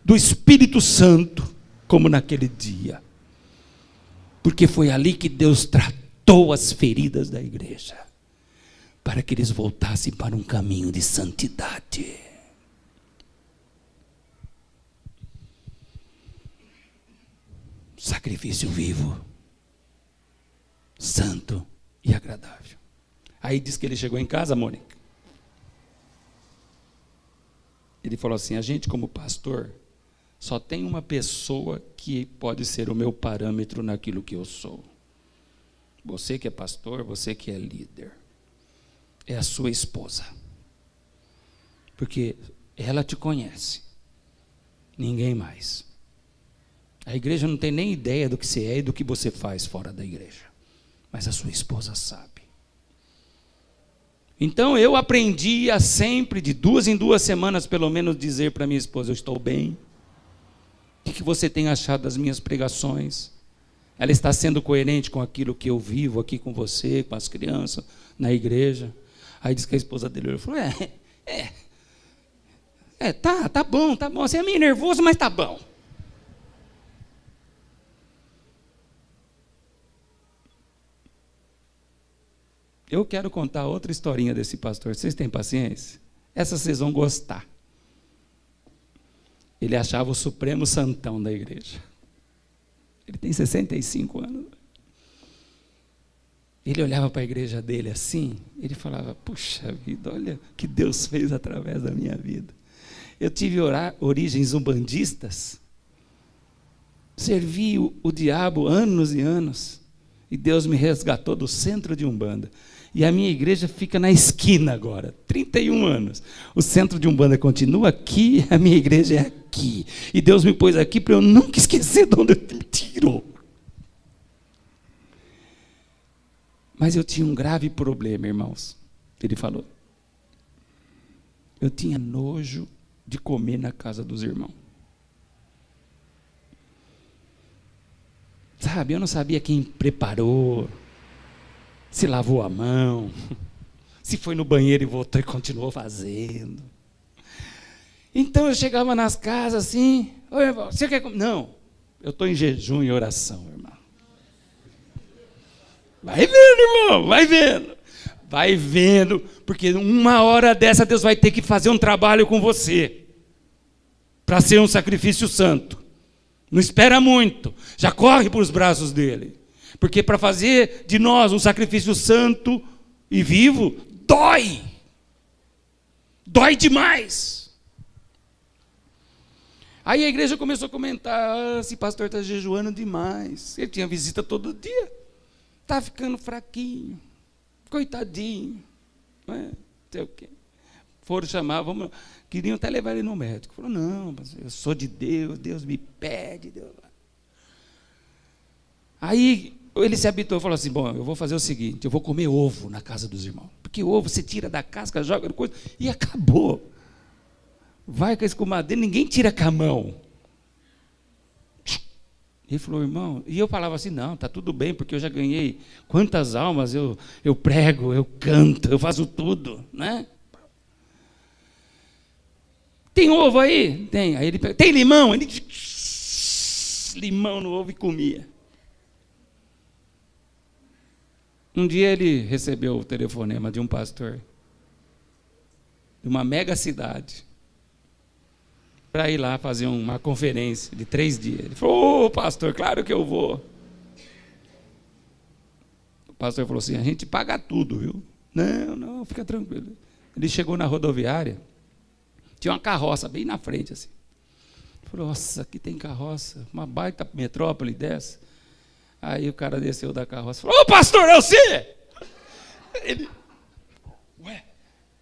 do Espírito Santo como naquele dia. Porque foi ali que Deus tratou as feridas da igreja, para que eles voltassem para um caminho de santidade. Sacrifício vivo, santo e agradável. Aí diz que ele chegou em casa, Mônica. Ele falou assim, a gente como pastor, só tem uma pessoa que pode ser o meu parâmetro naquilo que eu sou. Você que é pastor, você que é líder. É a sua esposa. Porque ela te conhece. Ninguém mais. A igreja não tem nem ideia do que você é e do que você faz fora da igreja. Mas a sua esposa sabe. Então eu aprendi a sempre, de 2 em 2 semanas, pelo menos, dizer para minha esposa, eu estou bem. O que você tem achado das minhas pregações? Ela está sendo coerente com aquilo que eu vivo aqui com você, com as crianças, na igreja? Aí disse que a esposa dele falou, tá bom. Você é meio nervoso, mas tá bom. Eu quero contar outra historinha desse pastor. Vocês têm paciência? Essa vocês vão gostar. Ele achava o supremo santão da igreja. Ele tem 65 anos. Ele olhava para a igreja dele assim, ele falava, puxa vida, olha o que Deus fez através da minha vida. Eu tive origens umbandistas, servi o diabo anos e anos, e Deus me resgatou do centro de Umbanda. E a minha igreja fica na esquina agora, 31 anos. O centro de Umbanda continua aqui, a minha igreja é aqui. E Deus me pôs aqui para eu nunca esquecer de onde Ele me tirou. Mas eu tinha um grave problema, irmãos. Ele falou. Eu tinha nojo de comer na casa dos irmãos. Sabe, eu não sabia quem preparou, se lavou a mão, se foi no banheiro e voltou e continuou fazendo. Então eu chegava nas casas assim, ô irmão, você quer comer? Não, eu estou em jejum e oração, irmão. Vai vendo, irmão, vai vendo. Vai vendo, porque uma hora dessa Deus vai ter que fazer um trabalho com você, para ser um sacrifício santo. Não espera muito, já corre para os braços dele. Porque para fazer de nós um sacrifício santo e vivo, dói. Dói demais. Aí a igreja começou a comentar, esse pastor está jejuando demais. Ele tinha visita todo dia. Está ficando fraquinho. Coitadinho. Não é? Sei o quê. Foram chamar, queriam até levar ele no médico. Falou, não, mas eu sou de Deus, Deus me pede. Deus. Aí ele se habituou e falou assim, bom, eu vou fazer o seguinte, eu vou comer ovo na casa dos irmãos. Porque ovo você tira da casca, joga coisa e acabou. Vai com a escumadeira, ninguém tira com a mão. Ele falou, irmão, e eu falava assim, não, está tudo bem, porque eu já ganhei quantas almas, eu prego, eu canto, eu faço tudo, né? Tem ovo aí? Tem. Aí ele pega, tem limão? Ele limão no ovo e comia. Um dia ele recebeu o telefonema de um pastor de uma mega cidade para ir lá fazer uma conferência de 3 dias. Ele falou, ô pastor, claro que eu vou. O pastor falou assim, a gente paga tudo, viu? Não, fica tranquilo. Ele chegou na rodoviária, tinha uma carroça bem na frente assim. Ele falou, nossa, aqui tem carroça, uma baita metrópole dessa. Aí o cara desceu da carroça e falou, ô pastor, é você? Ele, ué,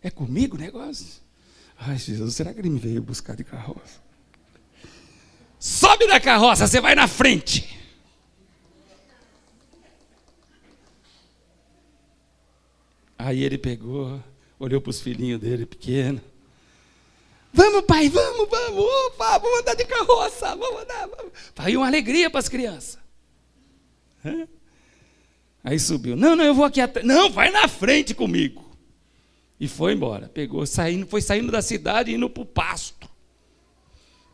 é comigo o negócio? Ai, Jesus, será que ele me veio buscar de carroça? Sobe da carroça, você vai na frente. Aí ele pegou, olhou para os filhinhos dele, pequeno. Vamos, pai, vamos, opa, vamos andar de carroça, vamos andar. Vamos. Aí uma alegria para as crianças. Aí subiu, não, eu vou aqui atrás. Não, vai na frente comigo. E foi embora, pegou, foi saindo da cidade e indo para o pasto.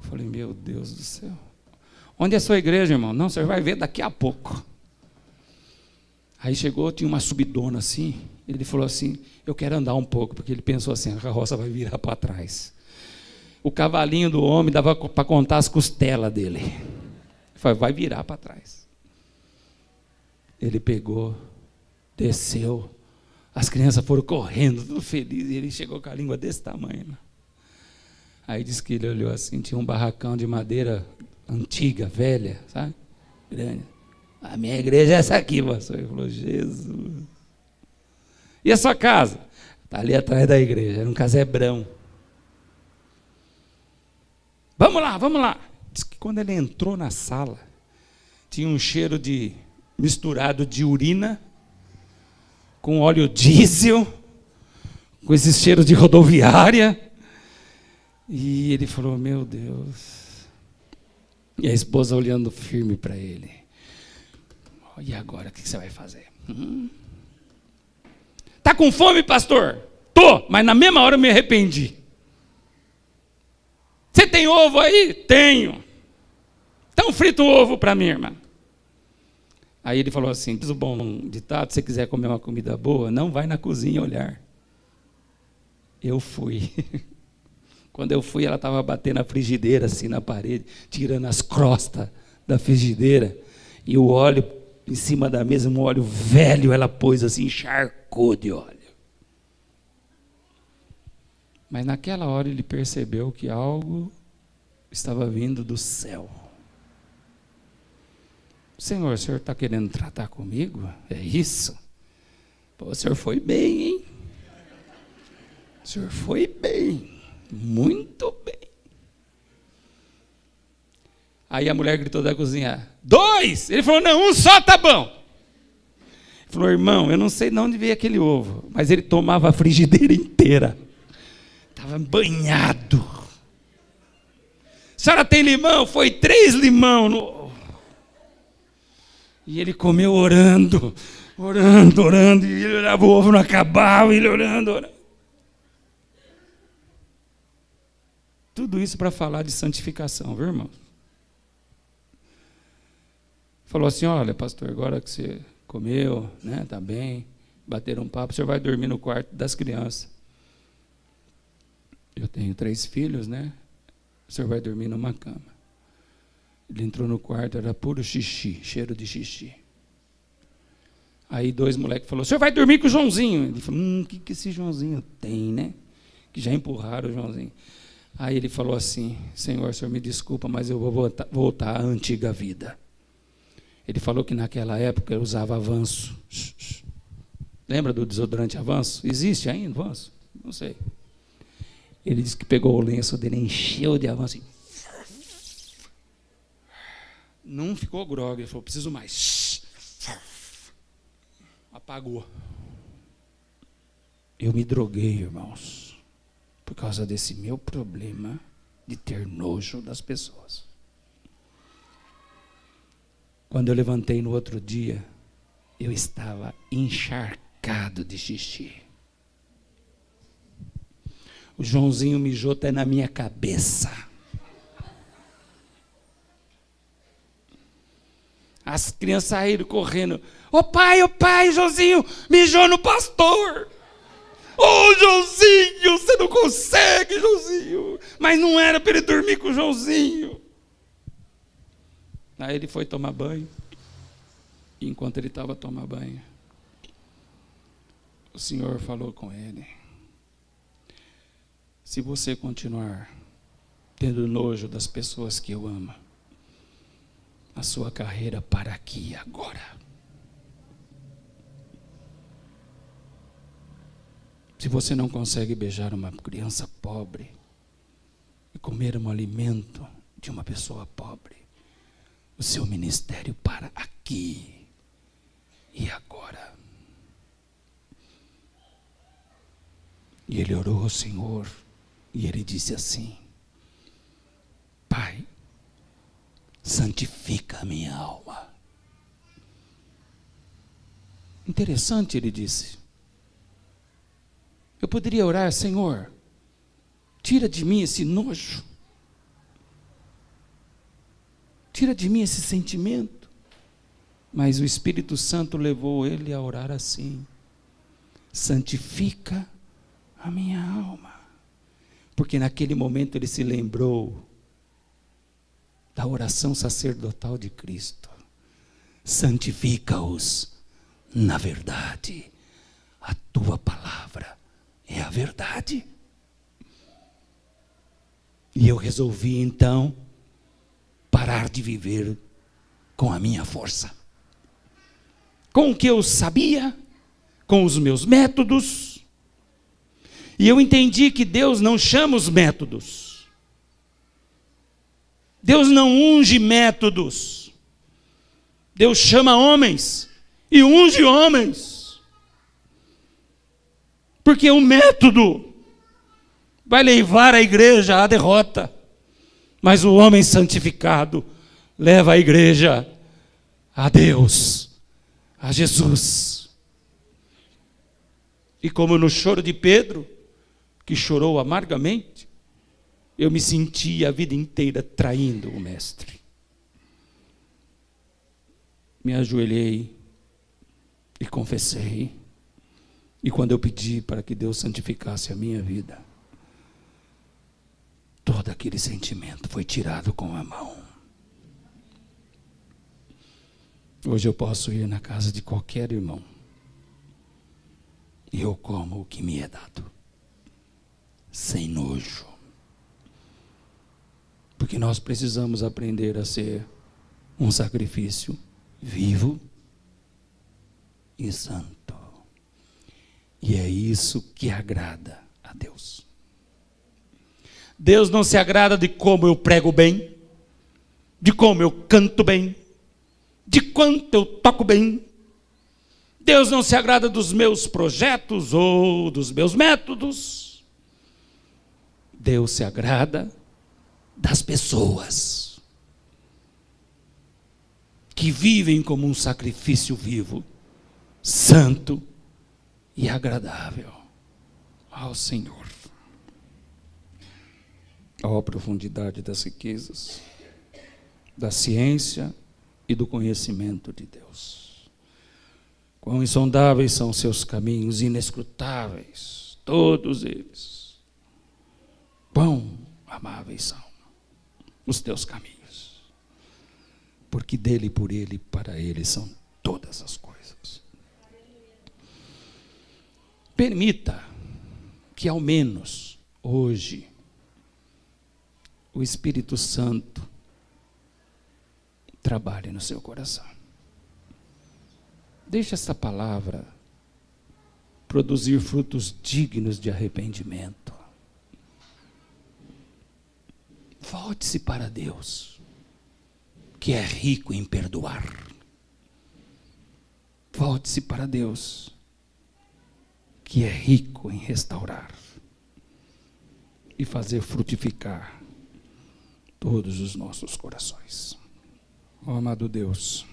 Falei, meu Deus do céu. Onde é a sua igreja, irmão? Não, você vai ver daqui a pouco. Aí chegou, tinha uma subidona assim, ele falou assim, eu quero andar um pouco, porque ele pensou assim, a carroça vai virar para trás. O cavalinho do homem dava para contar as costelas dele. Ele falou, vai virar para trás. Ele pegou, desceu, as crianças foram correndo, tudo felizes, e ele chegou com a língua desse tamanho. Aí disse que ele olhou assim, tinha um barracão de madeira antiga, velha, sabe? Grande. A minha igreja é essa aqui, pastor. Ele falou, Jesus. E a sua casa? Está ali atrás da igreja, era um casebrão. Vamos lá. Diz que quando ele entrou na sala, tinha um cheiro misturado de urina, com óleo diesel, com esse cheiro de rodoviária. E ele falou, meu Deus. E a esposa olhando firme para ele. E agora, o que você vai fazer? Está com fome, pastor? Tô, mas na mesma hora eu me arrependi. Você tem ovo aí? Tenho. Então frita o ovo para mim, irmã. Aí ele falou assim, diz o bom ditado, se você quiser comer uma comida boa, não vai na cozinha olhar. Eu fui. Quando eu fui, ela estava batendo a frigideira assim na parede, tirando as crostas da frigideira, e o óleo em cima da mesa, um óleo velho, ela pôs assim, encharcou de óleo. Mas naquela hora ele percebeu que algo estava vindo do céu. Senhor, o senhor está querendo tratar comigo? É isso? Pô, o senhor foi bem, hein? O senhor foi bem, muito bem. Aí a mulher gritou da cozinha, 2! Ele falou, não, um só tá bom. Ele falou, irmão, eu não sei de onde veio aquele ovo, mas ele tomava a frigideira inteira. Estava banhado. A senhora tem limão? Foi 3 limão no ovo. E ele comeu orando, e ele olhava, o ovo não acabava, ele orando. Tudo isso para falar de santificação, viu, irmão? Falou assim, olha, pastor, agora que você comeu, né, tá bem, bateram um papo, o senhor vai dormir no quarto das crianças. Eu tenho 3 filhos, né? O senhor vai dormir numa cama. Ele entrou no quarto, era puro xixi, cheiro de xixi. Aí 2 moleques falaram, o senhor vai dormir com o Joãozinho. Ele falou, o que esse Joãozinho tem, né? Que já empurraram o Joãozinho. Aí ele falou assim, Senhor, o senhor me desculpa, mas eu vou voltar à antiga vida. Ele falou que naquela época eu usava Avanço. Lembra do desodorante Avanço? Existe ainda Avanço? Não sei. Ele disse que pegou o lenço dele, encheu de Avanço e... Não ficou grogue, ele falou, preciso mais. Apagou. Eu me droguei, irmãos, por causa desse meu problema de ter nojo das pessoas. Quando eu levantei no outro dia, eu estava encharcado de xixi. O Joãozinho mijou até na minha cabeça. As crianças saíram correndo. Ô pai, Joãozinho mijou no pastor. Ô Joãozinho, você não consegue, Joãozinho. Mas não era para ele dormir com o Joãozinho. Aí ele foi tomar banho. E enquanto ele estava tomando banho, o Senhor falou com ele: se você continuar tendo nojo das pessoas que eu amo, a sua carreira para aqui agora. Se você não consegue beijar uma criança pobre e comer um alimento de uma pessoa pobre, o seu ministério para aqui e agora. E ele orou ao Senhor e ele disse assim: Pai, santifica a minha alma. Interessante, ele disse. Eu poderia orar, Senhor, tira de mim esse nojo. Tira de mim esse sentimento. Mas o Espírito Santo levou ele a orar assim: santifica a minha alma. Porque naquele momento ele se lembrou da oração sacerdotal de Cristo: santifica-os na verdade, a tua palavra é a verdade. E eu resolvi então parar de viver com a minha força, com o que eu sabia, com os meus métodos. E eu entendi que Deus não chama os métodos. Deus não unge métodos. Deus chama homens e unge homens. Porque o método vai levar a igreja à derrota, mas o homem santificado leva a igreja a Deus, a Jesus. E como no choro de Pedro, que chorou amargamente, eu me senti a vida inteira traindo o Mestre. Me ajoelhei e confessei. E quando eu pedi para que Deus santificasse a minha vida, todo aquele sentimento foi tirado com a mão. Hoje eu posso ir na casa de qualquer irmão e eu como o que me é dado, sem nojo. Porque nós precisamos aprender a ser um sacrifício vivo e santo. E é isso que agrada a Deus. Deus não se agrada de como eu prego bem, de como eu canto bem, de quanto eu toco bem. Deus não se agrada dos meus projetos ou dos meus métodos. Deus se agrada das pessoas que vivem como um sacrifício vivo, santo e agradável ao Senhor. Ó profundidade das riquezas, da ciência e do conhecimento de Deus. Quão insondáveis são seus caminhos, inescrutáveis, todos eles. Quão amáveis são os teus caminhos, porque dele, por ele, para ele são todas as coisas. Permita que ao menos hoje o Espírito Santo trabalhe no seu coração. Deixe essa palavra produzir frutos dignos de arrependimento. Volte-se para Deus, que é rico em perdoar. Volte-se para Deus, que é rico em restaurar e fazer frutificar todos os nossos corações. Ó amado Deus,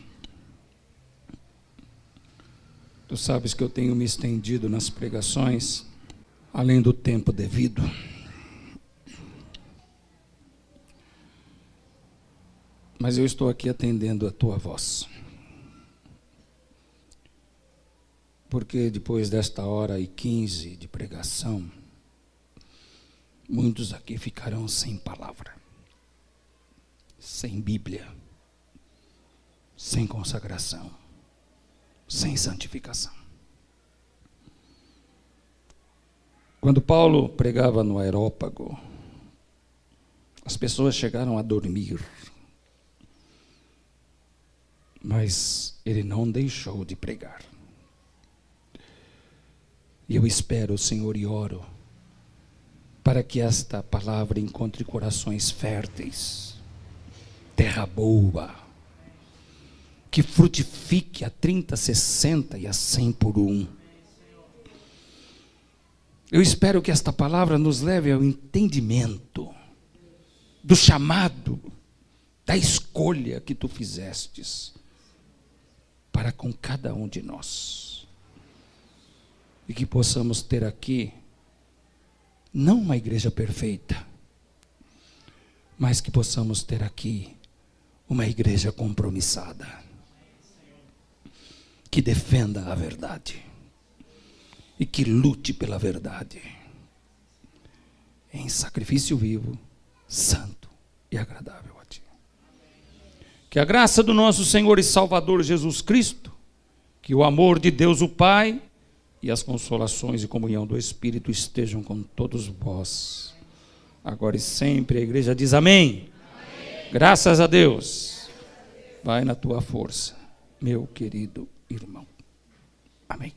Tu sabes que eu tenho me estendido nas pregações além do tempo devido. Mas eu estou aqui atendendo a Tua voz. Porque depois desta 1h15 de pregação, muitos aqui ficarão sem palavra, sem Bíblia, sem consagração, sem santificação. Quando Paulo pregava no Areópago, as pessoas chegaram a dormir, mas ele não deixou de pregar. E eu espero, Senhor, e oro, para que esta palavra encontre corações férteis, terra boa, que frutifique a 30, 60 e a 100 por um. Eu espero que esta palavra nos leve ao entendimento do chamado, da escolha que Tu fizestes para com cada um de nós. E que possamos ter aqui, não uma igreja perfeita, mas que possamos ter aqui uma igreja compromissada, que defenda a verdade e que lute pela verdade, em sacrifício vivo, santo e agradável a Ti. Que a graça do nosso Senhor e Salvador Jesus Cristo, que o amor de Deus o Pai e as consolações e comunhão do Espírito estejam com todos vós, agora e sempre. A igreja diz amém. Amém. Graças a Deus. Vai na tua força, meu querido irmão. Amém.